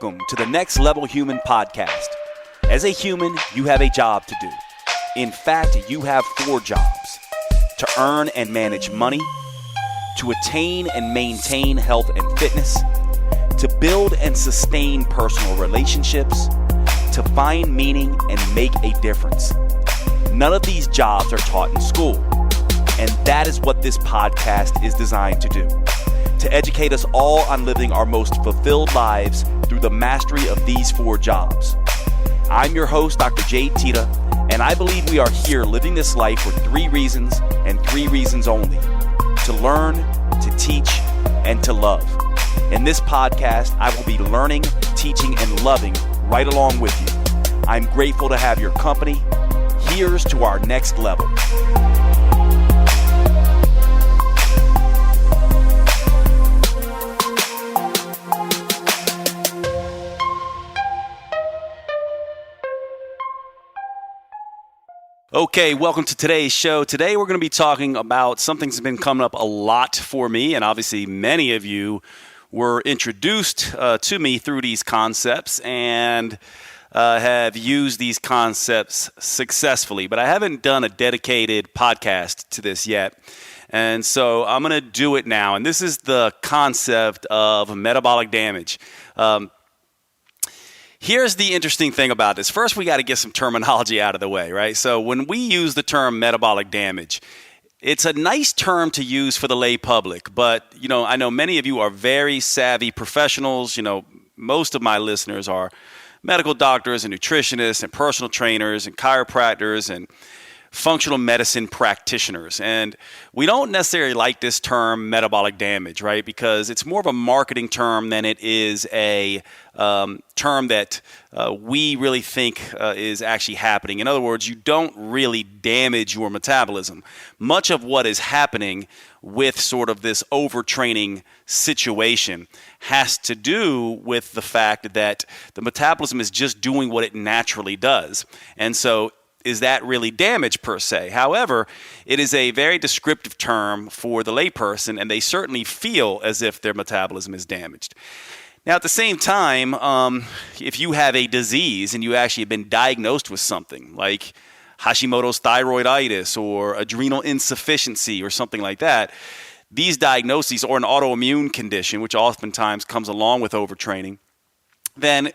Welcome to the Next Level Human podcast. As a human, you have a job to do. In fact, you have 4 jobs: to earn and manage money, to attain and maintain health and fitness, to build and sustain personal relationships, to find meaning and make a difference. None of these jobs are taught in school, and that is what this podcast is designed to do. To educate us all on living our most fulfilled lives through the mastery of these 4 jobs. I'm your host, Dr. Jade Teta, and I believe we are here living this life for 3 reasons and 3 reasons only: to learn, to teach, and to love. In this podcast, I will be learning, teaching, and loving right along with you. I'm grateful to have your company. Here's to our next level. Okay, welcome to today's show. Today we're going to be talking about something that's been coming up a lot for me, and obviously many of you were introduced to me through these concepts and have used these concepts successfully. But I haven't done a dedicated podcast to this yet, and so I'm going to do it now. And this is the concept of metabolic damage. Here's the interesting thing about this. First, we got to get some terminology out of the way, right? So when we use the term metabolic damage, it's a nice term to use for the lay public. But, I know many of you are very savvy professionals. Most of my listeners are medical doctors and nutritionists and personal trainers and chiropractors and functional medicine practitioners. And we don't necessarily like this term metabolic damage, right? Because it's more of a marketing term than it is a term that we really think is actually happening. In other words, you don't really damage your metabolism. Much of what is happening with sort of this overtraining situation has to do with the fact that the metabolism is just doing what it naturally does. And so is that really damage per se? However, it is a very descriptive term for the layperson, and they certainly feel as if their metabolism is damaged. Now, at the same time, if you have a disease and you actually have been diagnosed with something like Hashimoto's thyroiditis or adrenal insufficiency or something like that, these diagnoses, or an autoimmune condition, which oftentimes comes along with overtraining, then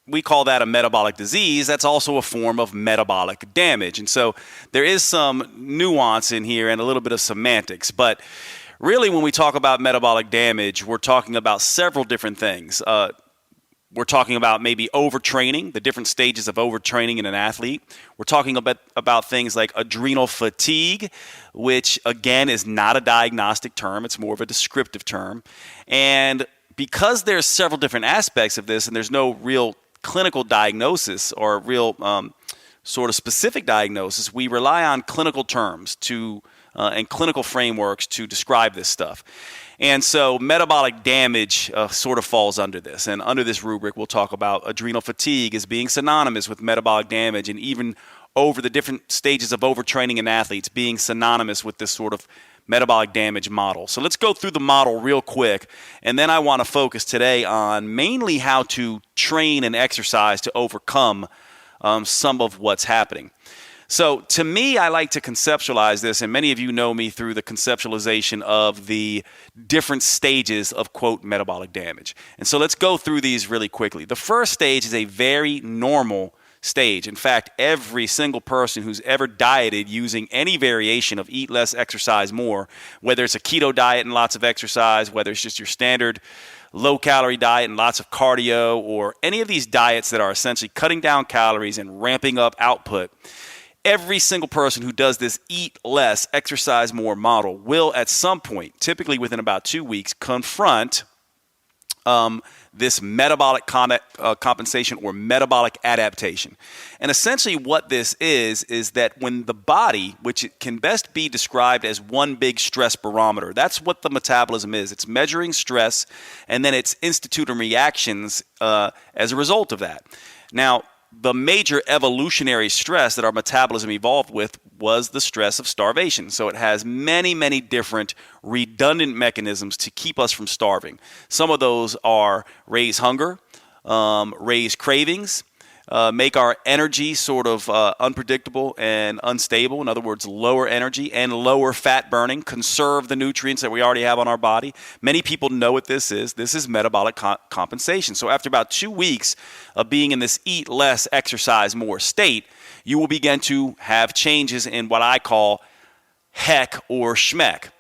we call that a metabolic disease. That's also a form of metabolic damage. And so there is some nuance in here and a little bit of semantics. But really, when we talk about metabolic damage, we're talking about several different things. We're talking about maybe overtraining, the different stages of overtraining in an athlete. We're talking about things like adrenal fatigue, which again is not a diagnostic term. It's more of a descriptive term. And because there's several different aspects of this and there's no real clinical diagnosis or real sort of specific diagnosis, we rely on clinical terms and clinical frameworks to describe this stuff. And so metabolic damage sort of falls under this. And under this rubric, we'll talk about adrenal fatigue as being synonymous with metabolic damage, and even over the different stages of overtraining in athletes being synonymous with this sort of metabolic damage model. So let's go through the model real quick, and then I want to focus today on mainly how to train and exercise to overcome some of what's happening. So to me, I like to conceptualize this, and many of you know me through the conceptualization of the different stages of, quote, metabolic damage. And so let's go through these really quickly. The first stage is a very normal stage. In fact, every single person who's ever dieted using any variation of eat less, exercise more, whether it's a keto diet and lots of exercise, whether it's just your standard low-calorie diet and lots of cardio, or any of these diets that are essentially cutting down calories and ramping up output, every single person who does this eat less, exercise more model will at some point, typically within about 2 weeks, confront this metabolic compensation or metabolic adaptation. And essentially what this is that when the body, which it can best be described as one big stress barometer, that's what the metabolism is. It's measuring stress, and then it's instituting reactions as a result of that. Now, the major evolutionary stress that our metabolism evolved with was the stress of starvation. So it has many, many different redundant mechanisms to keep us from starving. Some of those are raise hunger. raise cravings, make our energy sort of unpredictable and unstable. In other words, lower energy and lower fat burning, conserve the nutrients that we already have on our body. Many people know what this is. This is metabolic compensation. So after about 2 weeks of being in this eat less, exercise more state, you will begin to have changes in what I call HEC or SHMEC.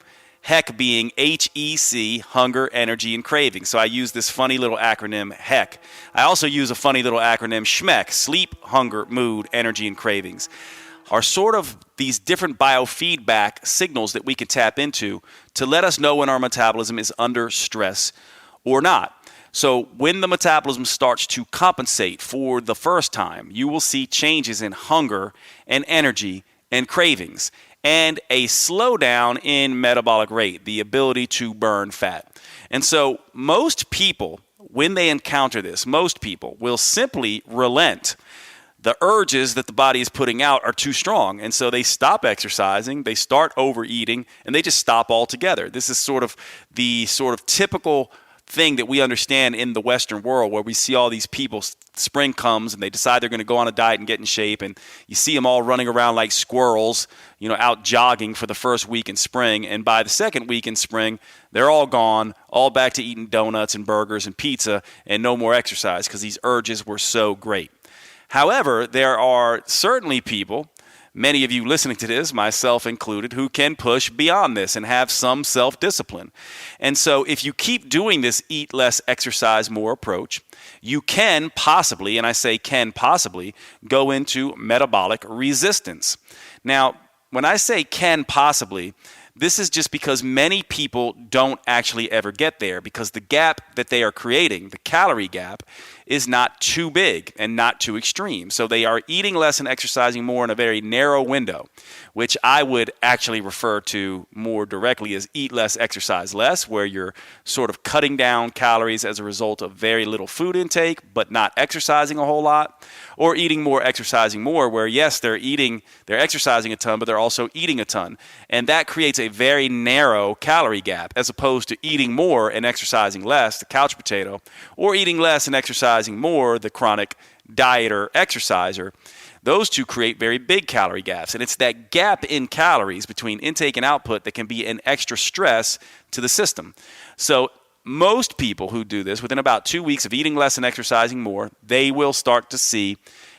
HEC being HEC, hunger, energy, and craving. So I use this funny little acronym HEC. I also use a funny little acronym SHMEC, sleep, hunger, mood, energy, and cravings. Are sort of these different biofeedback signals that we can tap into to let us know when our metabolism is under stress or not. So when the metabolism starts to compensate for the first time, you will see changes in hunger and energy and cravings, and a slowdown in metabolic rate, the ability to burn fat. And so most people, when they encounter this, most people will simply relent. The urges that the body is putting out are too strong, and so they stop exercising, they start overeating, and they just stop altogether. This is sort of the typical thing that we understand in the Western world, where we see all these people, spring comes and they decide they're going to go on a diet and get in shape, and you see them all running around like squirrels, out jogging for the first week in spring, and by the second week in spring, they're all gone, all back to eating donuts and burgers and pizza and no more exercise because these urges were so great. However, there are certainly people, many of you listening to this, myself included, who can push beyond this and have some self-discipline. And so if you keep doing this eat less, exercise more approach, you can possibly, and I say can possibly, go into metabolic resistance. Now, when I say can possibly, this is just because many people don't actually ever get there, because the gap that they are creating, the calorie gap, is not too big and not too extreme. So they are eating less and exercising more in a very narrow window, which I would actually refer to more directly as eat less, exercise less, where you're sort of cutting down calories as a result of very little food intake, but not exercising a whole lot, or eating more, exercising more, where yes, they're exercising a ton, but they're also eating a ton. And that creates a very narrow calorie gap, as opposed to eating more and exercising less, the couch potato, or eating less and exercising more, the chronic dieter exerciser. Those two create very big calorie gaps. And it's that gap in calories between intake and output that can be an extra stress to the system. So most people who do this, within about 2 weeks of eating less and exercising more, they will start to see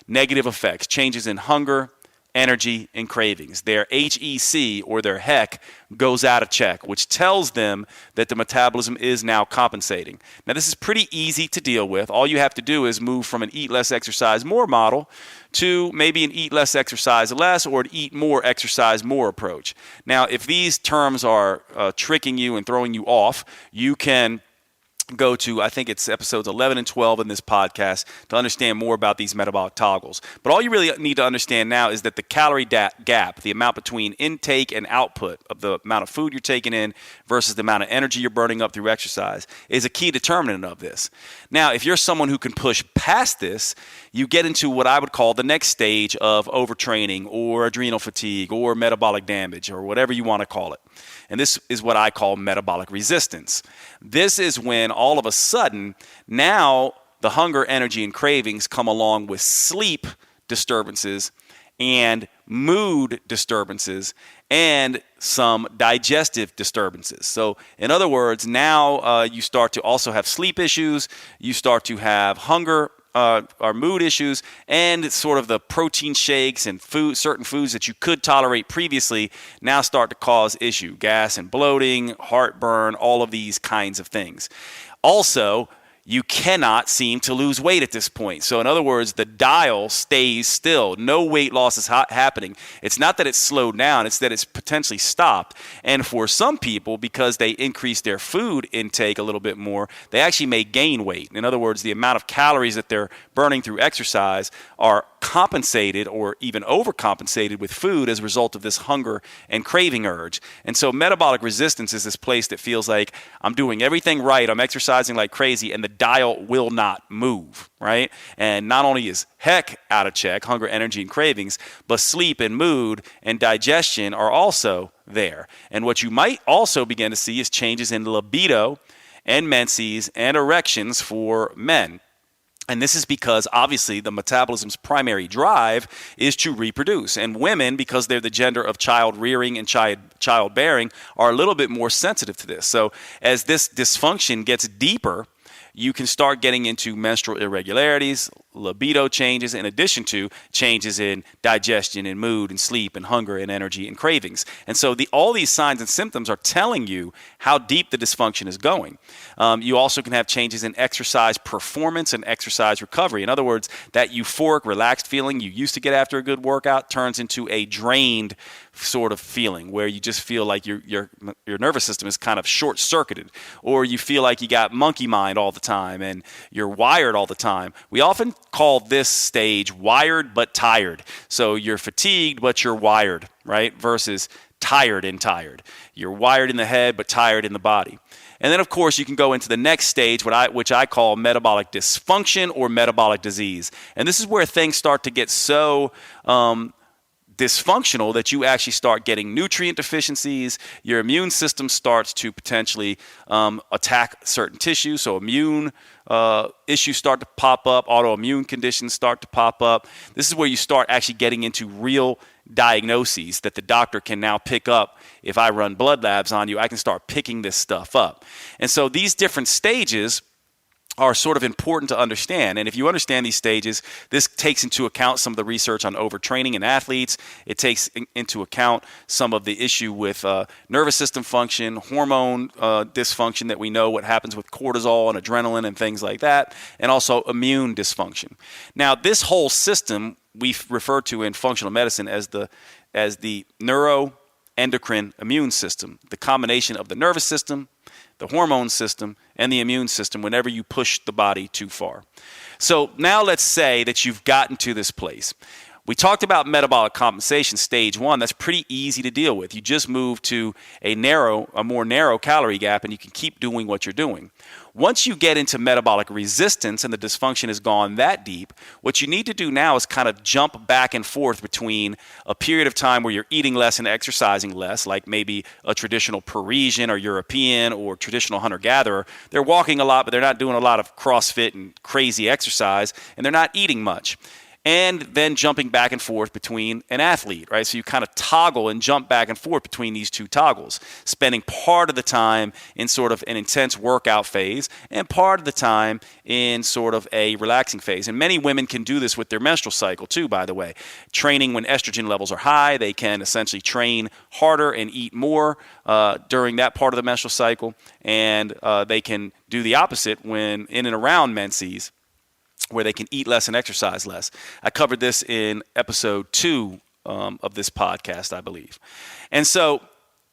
negative effects, changes in hunger, energy, and cravings. Their HEC, or their HEC, goes out of check, which tells them that the metabolism is now compensating. Now, this is pretty easy to deal with. All you have to do is move from an eat less, exercise more model to maybe an eat less, exercise less, or an eat more, exercise more approach. Now, if these terms are tricking you and throwing you off, you can go to, I think it's episodes 11 and 12 in this podcast to understand more about these metabolic toggles. But all you really need to understand now is that the calorie gap, the amount between intake and output of the amount of food you're taking in versus the amount of energy you're burning up through exercise, is a key determinant of this. Now, if you're someone who can push past this, you get into what I would call the next stage of overtraining or adrenal fatigue or metabolic damage or whatever you want to call it. And this is what I call metabolic resistance. This is when all of a sudden, now the hunger, energy, and cravings come along with sleep disturbances and mood disturbances and some digestive disturbances. So in other words, now you start to also have sleep issues, you start to have hunger or mood issues, and it's sort of the protein shakes and certain foods that you could tolerate previously now start to cause issue, gas and bloating, heartburn, all of these kinds of things. Also, you cannot seem to lose weight at this point. So in other words, the dial stays still. No weight loss is happening. It's not that it's slowed down, it's that it's potentially stopped. And for some people, because they increase their food intake a little bit more, they actually may gain weight. In other words, the amount of calories that they're burning through exercise are compensated or even overcompensated with food as a result of this hunger and craving urge. And so metabolic resistance is this place that feels like I'm doing everything right, I'm exercising like crazy, and the dial will not move, right? And not only is HEC out of check, hunger, energy, and cravings, but sleep and mood and digestion are also there. And what you might also begin to see is changes in libido and menses and erections for men. And this is because obviously the metabolism's primary drive is to reproduce. And women, because they're the gender of child rearing and childbearing, are a little bit more sensitive to this. So as this dysfunction gets deeper, you can start getting into menstrual irregularities, libido changes, in addition to changes in digestion and mood and sleep and hunger and energy and cravings. And so all these signs and symptoms are telling you how deep the dysfunction is going. You also can have changes in exercise performance and exercise recovery. In other words, that euphoric, relaxed feeling you used to get after a good workout turns into a drained sort of feeling where you just feel like your nervous system is kind of short-circuited, or you feel like you got monkey mind all the time and you're wired all the time. We often call this stage wired but tired. So you're fatigued but you're wired, right? Versus tired and tired. You're wired in the head but tired in the body. And then, of course, you can go into the next stage, which I call metabolic dysfunction or metabolic disease. And this is where things start to get so dysfunctional that you actually start getting nutrient deficiencies. Your immune system starts to potentially attack certain tissues. So immune issues start to pop up. Autoimmune conditions start to pop up. This is where you start actually getting into real diagnoses that the doctor can now pick up. If I run blood labs on you, I can start picking this stuff up. And so these different stages are sort of important to understand. And if you understand these stages, this takes into account some of the research on overtraining in athletes. It takes into account some of the issue with nervous system function, hormone dysfunction that we know what happens with cortisol and adrenaline and things like that, and also immune dysfunction. Now, this whole system we refer to in functional medicine as the neuroendocrine immune system, the combination of the nervous system, the hormone system, and the immune system whenever you push the body too far. So now let's say that you've gotten to this place. We talked about metabolic compensation, stage 1. That's pretty easy to deal with. You just move to a more narrow calorie gap, and you can keep doing what you're doing. Once you get into metabolic resistance and the dysfunction has gone that deep, what you need to do now is kind of jump back and forth between a period of time where you're eating less and exercising less, like maybe a traditional Parisian or European or traditional hunter-gatherer. They're walking a lot, but they're not doing a lot of CrossFit and crazy exercise, and they're not eating much. And then jumping back and forth between an athlete, right? So you kind of toggle and jump back and forth between these two toggles, spending part of the time in sort of an intense workout phase and part of the time in sort of a relaxing phase. And many women can do this with their menstrual cycle too, by the way. Training when estrogen levels are high, they can essentially train harder and eat more during that part of the menstrual cycle. And they can do the opposite when in and around menses, where they can eat less and exercise less. I covered this in episode 2 of this podcast, I believe. And so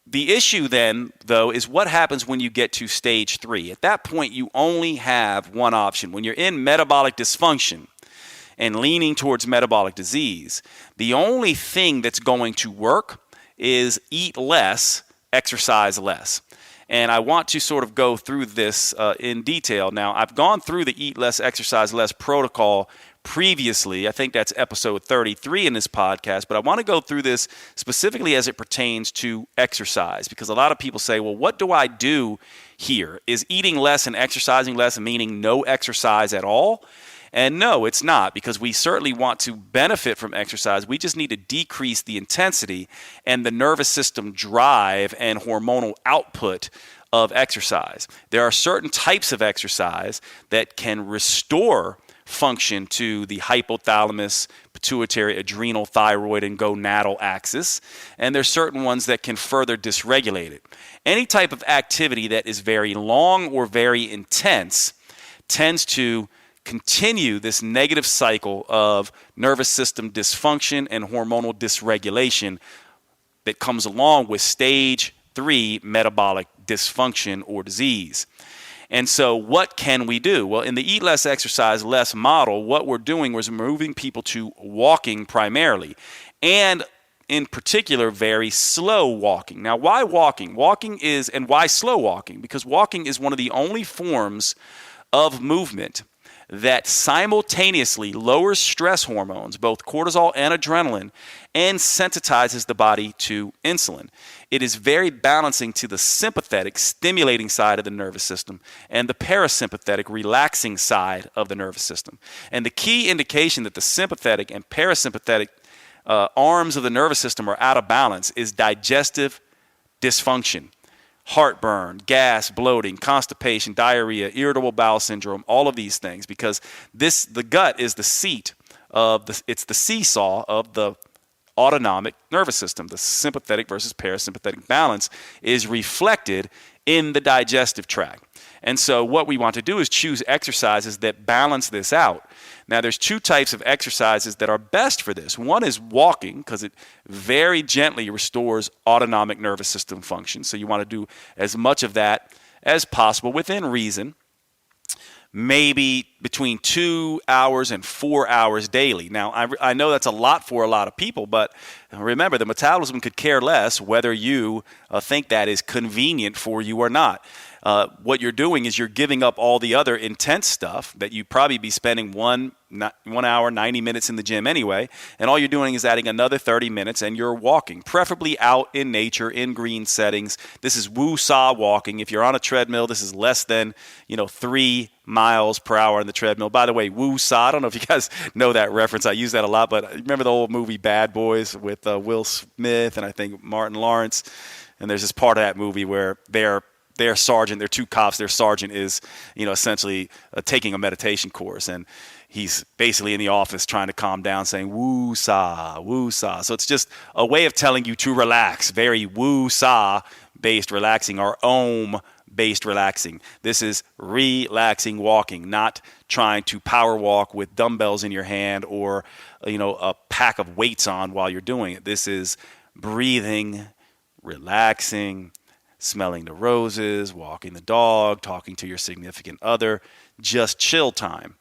the issue then, though, is what happens when you get to stage 3. At that point, you only have one option. When you're in metabolic dysfunction and leaning towards metabolic disease, the only thing that's going to work is eat less, exercise less. And I want to sort of go through this in detail. Now, I've gone through the Eat Less, Exercise Less protocol previously. I think that's episode 33 in this podcast. But I want to go through this specifically as it pertains to exercise, because a lot of people say, well, what do I do here? Is eating less and exercising less meaning no exercise at all? And no, it's not, because we certainly want to benefit from exercise. We just need to decrease the intensity and the nervous system drive and hormonal output of exercise. There are certain types of exercise that can restore function to the hypothalamus, pituitary, adrenal, thyroid, and gonadal axis. And there's certain ones that can further dysregulate it. Any type of activity that is very long or very intense tends to continue this negative cycle of nervous system dysfunction and hormonal dysregulation that comes along with stage 3 metabolic dysfunction or disease. And so what can we do? Well, in the Eat Less, Exercise Less model, what we're doing was moving people to walking primarily, and in particular, very slow walking. Now, why walking? And why slow walking? Because walking is one of the only forms of movement that simultaneously lowers stress hormones, both cortisol and adrenaline, and sensitizes the body to insulin. It is very balancing to the sympathetic, stimulating side of the nervous system and the parasympathetic, relaxing side of the nervous system. And the key indication that the sympathetic and parasympathetic arms of the nervous system are out of balance is digestive dysfunction. Heartburn, gas, bloating, constipation, diarrhea, irritable bowel syndrome, all of these things, because the gut is the seat of it's the seesaw of the autonomic nervous system. The sympathetic versus parasympathetic balance is reflected in the digestive tract. And so what we want to do is choose exercises that balance this out. Now, there's two types of exercises that are best for this. One is walking, because it very gently restores autonomic nervous system function. So you want to do as much of that as possible within reason, maybe between 2 hours and 4 hours daily. Now, I know that's a lot for a lot of people, but remember, the metabolism could care less whether you think that is convenient for you or not. What you're doing is you're giving up all the other intense stuff that you'd probably be spending 1 hour, 90 minutes in the gym anyway, and all you're doing is adding another 30 minutes and you're walking, preferably out in nature, in green settings. This is woo-saw walking. If you're on a treadmill, this is less than 3 miles per hour on the treadmill. By the way, woo-saw, I don't know if you guys know that reference. I use that a lot, but remember the old movie Bad Boys with Will Smith and I think Martin Lawrence? And there's this part of that movie where their sergeant, they're two cops, their sergeant is, essentially taking a meditation course. And he's basically in the office trying to calm down, saying, woo-saw, woo-saw. So it's just a way of telling you to relax, very woo-saw-based relaxing, or om-based relaxing. This is relaxing walking, not trying to power walk with dumbbells in your hand or, a pack of weights on while you're doing it. This is breathing, relaxing, smelling the roses, walking the dog, talking to your significant other, just chill time.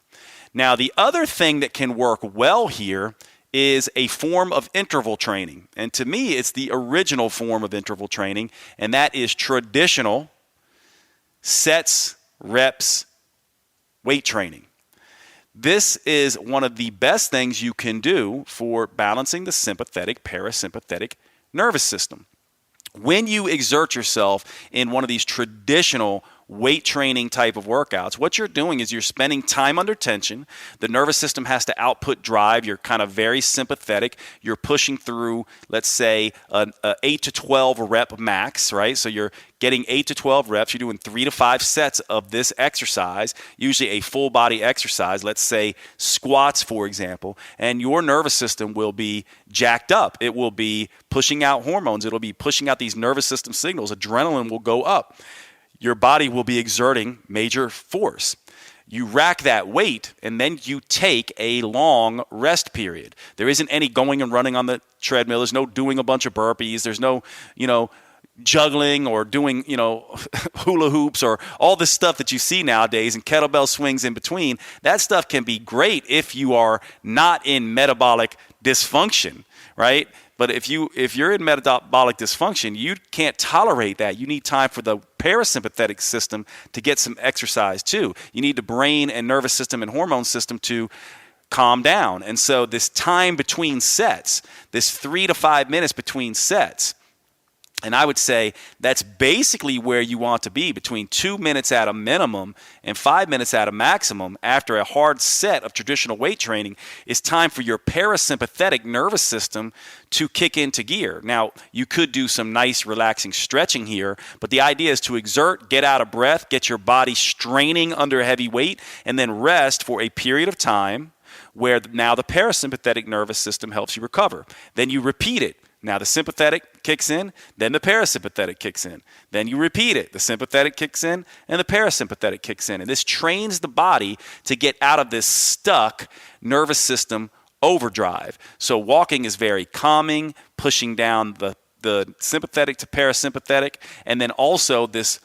Now, the other thing that can work well here is a form of interval training. And to me, it's the original form of interval training, and that is traditional sets, reps, weight training. This is one of the best things you can do for balancing the sympathetic, parasympathetic nervous system. When you exert yourself in one of these traditional weight training type of workouts, what you're doing is you're spending time under tension. The nervous system has to output drive. You're kind of very sympathetic. You're pushing through, let's say, an 8 to 12 rep max, right? So you're getting 8 to 12 reps. You're doing 3 to 5 sets of this exercise, usually a full body exercise, let's say squats, for example, and your nervous system will be jacked up. It will be pushing out hormones. It'll be pushing out these nervous system signals. Adrenaline will go up. Your body will be exerting major force. You rack that weight, and then you take a long rest period. There isn't any going and running on the treadmill. There's no doing a bunch of burpees. There's no, juggling or doing, hula hoops or all this stuff that you see nowadays and kettlebell swings in between. That stuff can be great if you are not in metabolic dysfunction, right? But if you're in metabolic dysfunction, you can't tolerate that. You need time for the parasympathetic system to get some exercise too. You need the brain and nervous system and hormone system to calm down. And so this time between sets, this 3 to 5 minutes between sets, and I would say that's basically where you want to be, between 2 minutes at a minimum and 5 minutes at a maximum after a hard set of traditional weight training. Is time for your parasympathetic nervous system to kick into gear. Now, you could do some nice relaxing stretching here, but the idea is to exert, get out of breath, get your body straining under heavy weight, and then rest for a period of time where now the parasympathetic nervous system helps you recover. Then you repeat it. Now the sympathetic kicks in, then the parasympathetic kicks in. Then you repeat it. The sympathetic kicks in, and the parasympathetic kicks in. And this trains the body to get out of this stuck nervous system overdrive. So walking is very calming, pushing down the sympathetic to parasympathetic, and then also this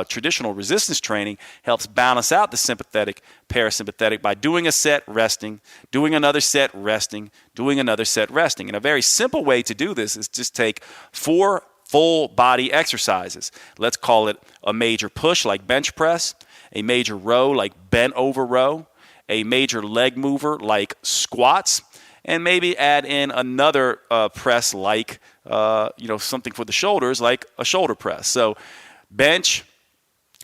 traditional resistance training helps balance out the sympathetic, parasympathetic by doing a set, resting, doing another set, resting, doing another set, resting. And a very simple way to do this is just take 4 full body exercises. Let's call it a major push like bench press, a major row like bent over row, a major leg mover like squats, and maybe add in another press like, something for the shoulders like a shoulder press. So bench,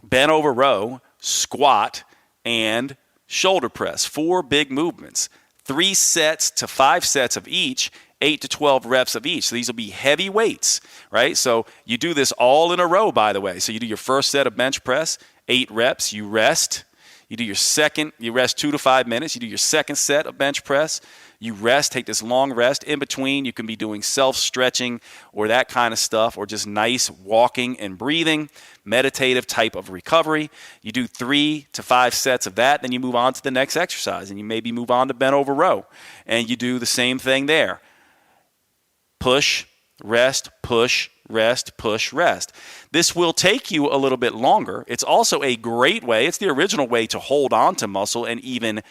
bent over row, squat, and shoulder press. 4 big movements. 3 sets to 5 sets of each, 8 to 12 reps of each. So these will be heavy weights, right? So you do this all in a row, by the way. So you do your first set of bench press, 8 reps, you rest. You do your second, you rest 2 to 5 minutes. You do your second set of bench press. You rest, take this long rest. In between, you can be doing self-stretching or that kind of stuff, or just nice walking and breathing, meditative type of recovery. You do 3 to 5 sets of that, then you move on to the next exercise, and you maybe move on to bent over row, and you do the same thing there. Push, rest, push, rest, push, rest. This will take you a little bit longer. It's also a great way, it's the original way to hold on to muscle and even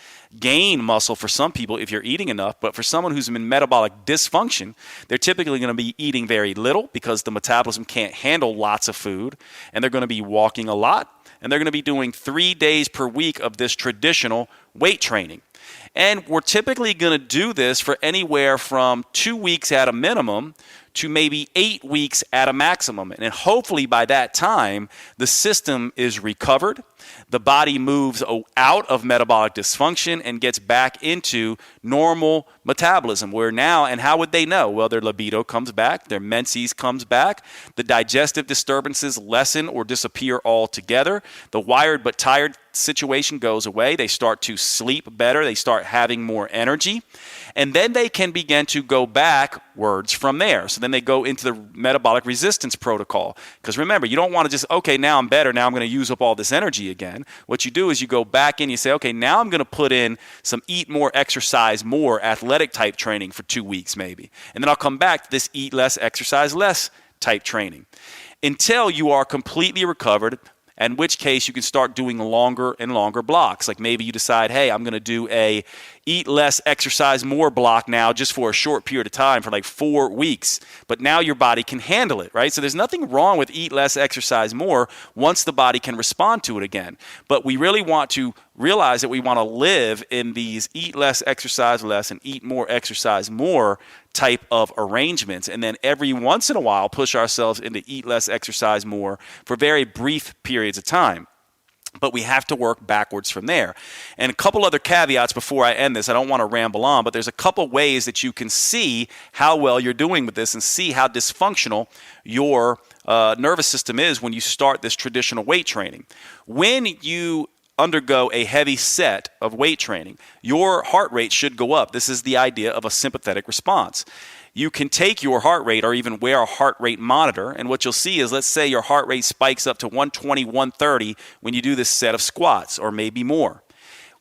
gain muscle for some people if you're eating enough. But for someone who's in metabolic dysfunction, they're typically going to be eating very little because the metabolism can't handle lots of food, and they're going to be walking a lot, and they're going to be doing 3 days per week of this traditional weight training. And we're typically going to do this for anywhere from 2 weeks at a minimum to maybe 8 weeks at a maximum. And hopefully by that time, the system is recovered. The body moves out of metabolic dysfunction and gets back into normal metabolism. Where now, and how would they know? Well, their libido comes back, their menses comes back, the digestive disturbances lessen or disappear altogether, the wired but tired situation goes away, they start to sleep better, they start having more energy, and then they can begin to go backwards from there. So then they go into the metabolic resistance protocol. Because remember, you don't want to just, okay, now I'm better, now I'm going to use up all this energy again. What you do is you go back in, you say, okay, now I'm going to put in some eat more, exercise more, athletic type training for 2 weeks maybe. And then I'll come back to this eat less, exercise less type training until you are completely recovered, in which case you can start doing longer and longer blocks. Like maybe you decide, hey, I'm going to do a eat less, exercise more block now just for a short period of time for like 4 weeks. But now your body can handle it, right? So there's nothing wrong with eat less, exercise more once the body can respond to it again. But we really want to realize that we want to live in these eat less, exercise less, and eat more, exercise more type of arrangements. And then every once in a while, push ourselves into eat less, exercise more for very brief periods of time. But we have to work backwards from there. And a couple other caveats before I end this. I don't want to ramble on, but there's a couple ways that you can see how well you're doing with this and see how dysfunctional your nervous system is when you start this traditional weight training. When you undergo a heavy set of weight training, your heart rate should go up. This is the idea of a sympathetic response. You can take your heart rate or even wear a heart rate monitor, and what you'll see is, let's say your heart rate spikes up to 120, 130 when you do this set of squats, or maybe more.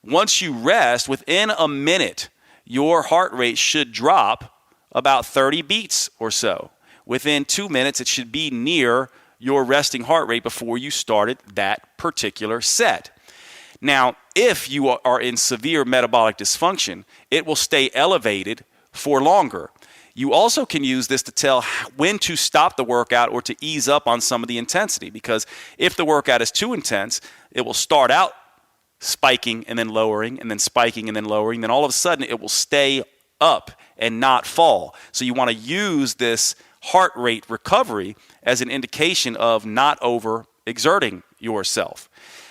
Once you rest, within a minute, your heart rate should drop about 30 beats or so. Within 2 minutes, it should be near your resting heart rate before you started that particular set. Now, if you are in severe metabolic dysfunction, it will stay elevated for longer. You also can use this to tell when to stop the workout or to ease up on some of the intensity, because if the workout is too intense, it will start out spiking and then lowering and then spiking and then lowering. Then all of a sudden it will stay up and not fall. So you want to use this heart rate recovery as an indication of not overexerting yourself.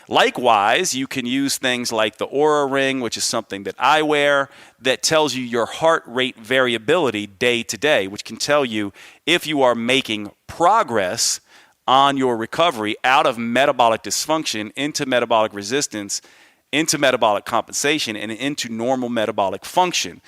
Likewise, you can use things like the Oura Ring, which is something that I wear, that tells you your heart rate variability day to day, which can tell you if you are making progress on your recovery out of metabolic dysfunction into metabolic resistance, into metabolic compensation, and into normal metabolic function.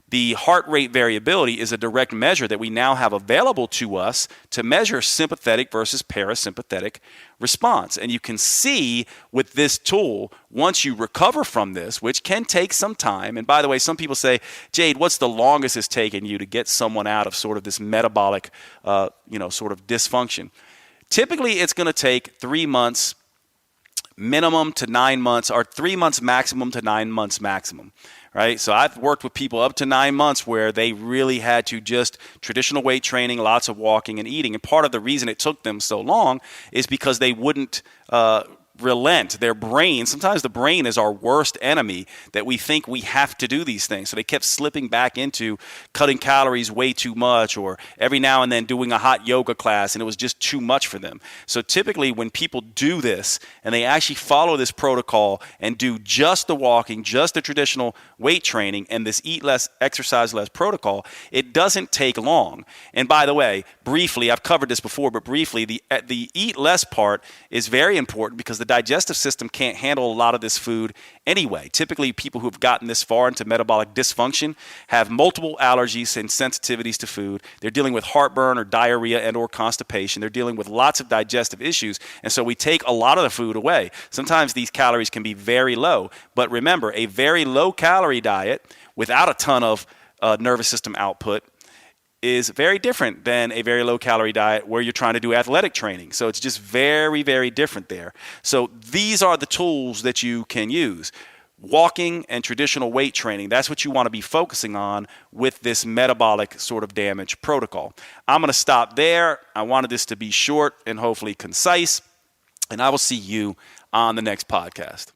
The heart rate variability is a direct measure that we now have available to us to measure sympathetic versus parasympathetic response. And you can see with this tool, once you recover from this, which can take some time, and by the way, some people say, Jade, what's the longest it's taken you to get someone out of sort of this metabolic, sort of dysfunction? Typically, it's going to take 3 months minimum to 9 months, or 3 months maximum to 9 months maximum. Right? So I've worked with people up to 9 months where they really had to just traditional weight training, lots of walking and eating. And part of the reason it took them so long is because they wouldn't relent. Their brain, sometimes the brain is our worst enemy, that we think we have to do these things. So they kept slipping back into cutting calories way too much, or every now and then doing a hot yoga class, and it was just too much for them. So typically when people do this and they actually follow this protocol and do just the walking, just the traditional weight training, and this eat less, exercise less protocol, it doesn't take long. And by the way, briefly, I've covered this before, but briefly, the eat less part is very important because the digestive system can't handle a lot of this food anyway. Typically, people who have gotten this far into metabolic dysfunction have multiple allergies and sensitivities to food. They're dealing with heartburn or diarrhea and or constipation. They're dealing with lots of digestive issues. And so we take a lot of the food away. Sometimes these calories can be very low. But remember, a very low calorie diet without a ton of nervous system output is very different than a very low calorie diet where you're trying to do athletic training. So it's just very, very different there. So these are the tools that you can use. Walking and traditional weight training, that's what you want to be focusing on with this metabolic sort of damage protocol. I'm going to stop there. I wanted this to be short and hopefully concise, and I will see you on the next podcast.